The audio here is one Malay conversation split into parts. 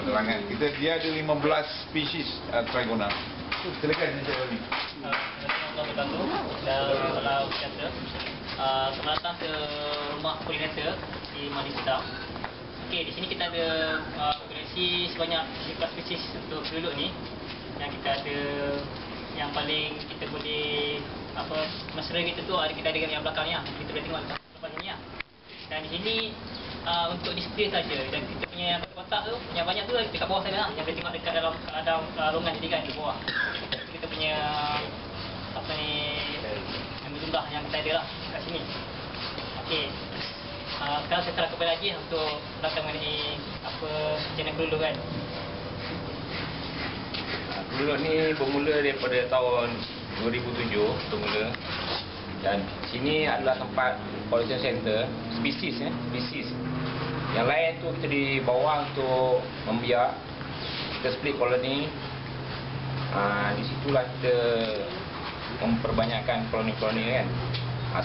penerangan. Dia ada 15 spesies Trigona. Silakan Encik Wali. Assalamualaikum warahmatullahi wabarakatuh. Selamat datang ke rumah pollinator di Madinah. Okey, di sini kita ada koleksi sebanyak 15 spesies untuk penduduk ni. Yang kita ada yang paling kita boleh mesra kita tu ada kita ada yang belakang ni lah. Kita boleh tengok depan sini lah. Dan di sini untuk display saja, dan kita punya kotak tu yang banyak tu dekat bawah sana lah, yang boleh tengok dekat dalam longan jadi kan di bawah. Kita punya yang jumlah yang kita ada lah kat sini. Okey. Sekarang saya terangkan lagi untuk belakang mengenai jenis kelulur kan. Kelulur ni bermula daripada tahun 2007 bermula, dan sini adalah tempat collection center spesies spesies. Yang lain tu kita dibawa untuk membiak, kita split koloni. Di situlah kita memperbanyakkan koloni-koloni kan.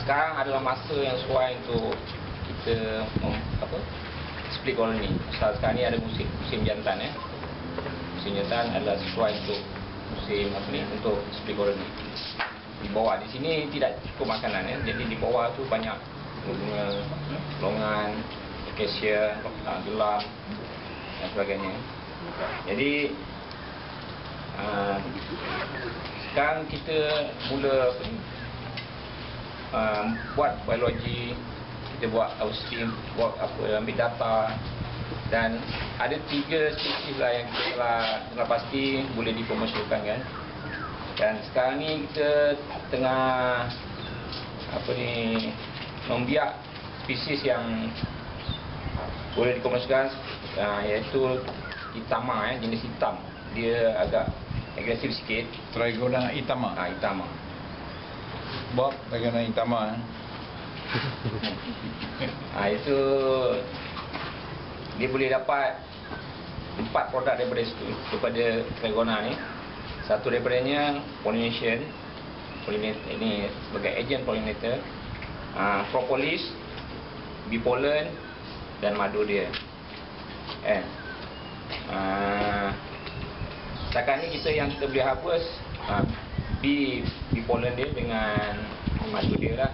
Sekarang adalah masa yang sesuai untuk kita split koloni. Sekarang ni ada musim jantan Musim jantan adalah sesuai untuk musim untuk split koloni. Di bawah di sini tidak cukup makanan jadi di bawah tu banyak bunga, longan, akasia, gelam dan sebagainya. Jadi sekarang kita mula buat biologi, kita buat austin, buat ambil data, dan ada 3 spesies lah yang kita telah pasti boleh dikomersialkan kan. Dan sekarang ni kita tengah membiak spesies yang boleh dikomersialkan, iaitu Itama jenis hitam. Dia agak agresif sikit. Trigona Itama. Itama. Bob, Trigona Itama. Itu dia boleh dapat 4 produk daripada Trigona ni. Satu daripadanya pollination, ini sebagai agent pollinator, propolis, bee pollen dan madu dia. Setakat ni yang kita boleh harvest bee pollen dia dengan madu dia lah.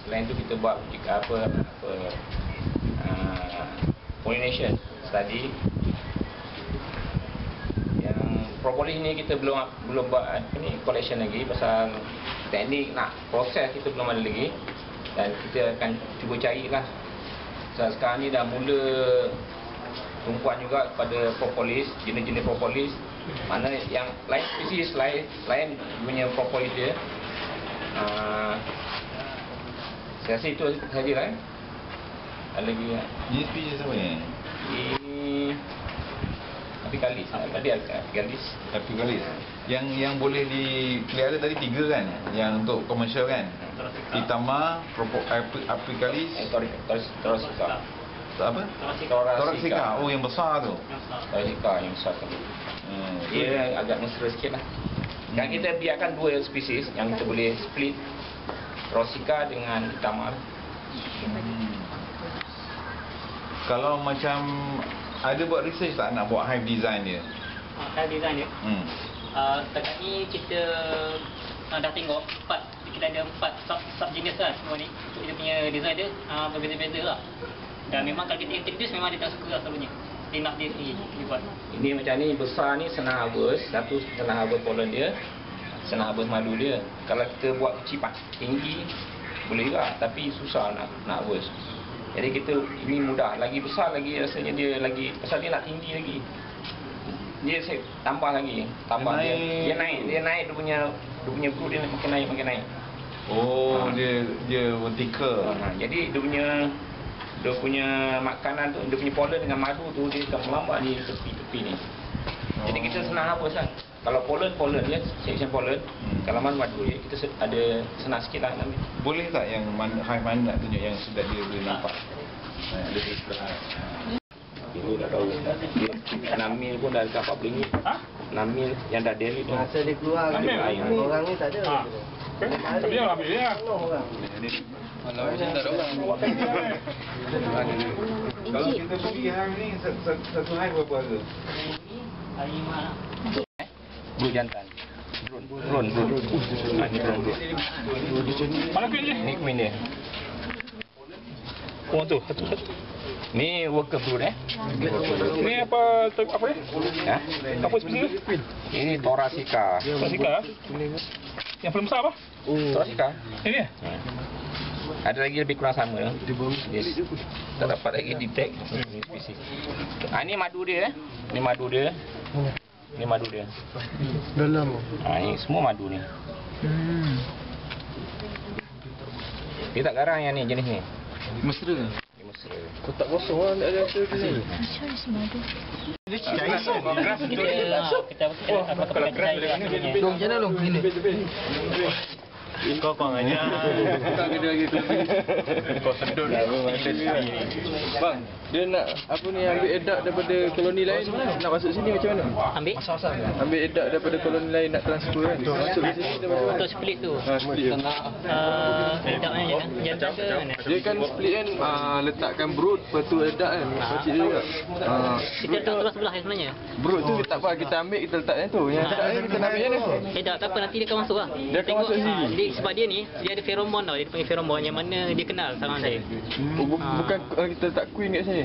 Selain tu kita buat pollination study. Yang propolis ni kita belum buat collection lagi, pasal teknik nak proses kita belum ada lagi, dan kita akan cuba carilah. Sekarang ni dah mula tumpuan juga pada propolis, jenis-jenis propolis. Mana yang lain spesies lain punya propolis dia. Saya rasa itu sajalah. Ada lagi Ini spesies apa ni? Ini apicalis. Tadi apicalis. Apicalis. Yang boleh dipelihara tadi 3 kan? Yang untuk komersial kan? Itama, apicalis, Torasica. apa? Torasica. Oh, yang besar tu. Torasica yang besar tu. Dia agak mesra sikit lah. Dan kita biarkan 2 spesies yang kita boleh split, Torasica dengan Itama. Kalau macam ada buat research tak nak buat hive design dia? Hive design dia? Setakat ni kita dah tengok kita ada 4 sub jenis lah semua ni. Dia punya design dia berbeza-beza lah. Dan memang kalau kita introduce memang dia tak suka lah selalunya. Dia nak dia sendiri buat. Ini macam ni besar ni senang harvest. Satu senang harvest pollen dia, senang harvest madu dia. Kalau kita buat kecil tinggi boleh juga, tapi susah nak harvest. Jadi ini mudah. Lagi besar lagi rasanya dia lagi, pasal dia nak tinggi lagi. Dia saya tambah lagi, dia naik dia punya brood dia makin naik. Oh, dia vertical. Jadi dia punya makanan tu, dia punya pollen dengan madu tu dia akan melambat di tepi-tepi ni. Jadi kita senang harvest lah. Kalau pollen dia section pollen. Kalau madu dia kita ada senang sikit lah ambil. Boleh tak yang hive mana nak tunjuk yang sudah dia boleh nampak? Ada di sebelah. Ini dah tahu. 6 mil pun dah dekat 40 ringgit. 6 mil yang dah deli tu. Masa dia keluar, orang ni tak ada. Tapi yang ambil dia. Orang. Kalau macam tak ada orang. Kalau kita pergi hari ni, satu hari berapa harga? Hari mana? Brut jantan. Drone. Ni drone. Mana queen ni? Ni queen dia. Oh tu, satu. Ni worker brood Ni apa apa ni? Ha? Apa sebenarnya? Ini Thoracea. Klasika. Yang paling besar apa? Thoracea. Ini. Ada lagi lebih kurang sama. Yes. Tak dapat lagi detect ini spesies. Ini madu dia. Ini madu dia. Ini madu dia. Dalam. Ini semua madu ni. Dia tak garang yang ni, jenis ni. Mesra. Dia mesra. Kotak kosong lah, tak ada hasil ke ni. Kita apa cair. Long, jangan long. Gini. Kau aja. Tak ada lagi. Kau sedut lah. Bang, dia nak apa ni ambil edak daripada koloni lain nak masuk sini macam mana? Ambil Ambil edak daripada koloni lain nak transfer kan? Masuk ke sini dia macam mana? untuk split tu. Split. Edaknya je kan. Jantan ke mana? Dia kan split kan letakkan brood lepas tu edak kan. Kecil juga. Kita letak sebelah-sebelah sebenarnya. Brood tu tak apa kita ambil kita letak yang tu. Yang edak ni kita nak ambil mana? Tak apa, nanti dia akan masuk lah. Dia akan masuk sini? Sebab dia ni, dia ada feromon tau. Dia panggil feromon yang mana dia kenal sarang dia. Bukan kita letak queen kat sini.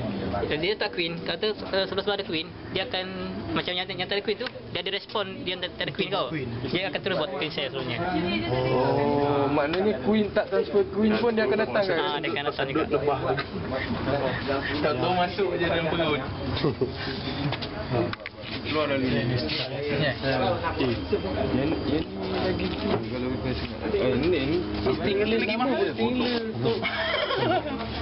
Dia tak queen. Kata sebelah-sebelah ada queen, dia akan macam yang tak ada queen tu, dia ada respon dia tak ada queen kau. Dia akan terus buat queen share seluruhnya. Oh, maknanya queen tak transfer queen pun dia akan datang kan? Dia akan datang juga. Tak tahu masuk je dalam perut. Keluar dari ni. Yang ni lagi kalau ni Stingler lagi mana?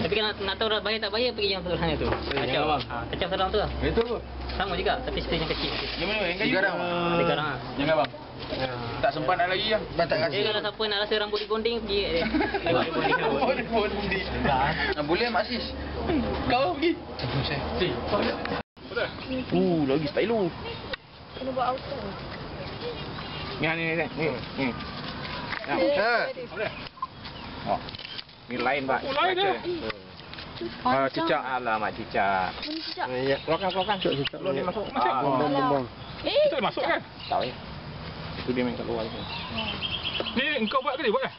Tapi kan nak tahu bayar tak bayar, pergi yang sebelah tu. Kacau. Kacau sarang tu lah. itu apa? Sama juga, tapi space yang kecil. Yang mana? Yang kayu? Ada garang lah. Jangan bang. Tak sempat nak lagi lah. Dia kalau siapa nak rasa rambut dibonding, pergi kat dia. Rambut dibonding. Boleh Mak Sis? Kau pergi. Lagi stylo. Kena buat auto. Ni. Oh. Ni lain pak. Oh, lain dah. Cicak alamak cicak. Mana cicak? Keluarkan. Belum dia masuk. Bang. Kita dah masuk kan? Tahu ya. Itu dia main kat luar tu. Ni engkau buat ke dia buat kan?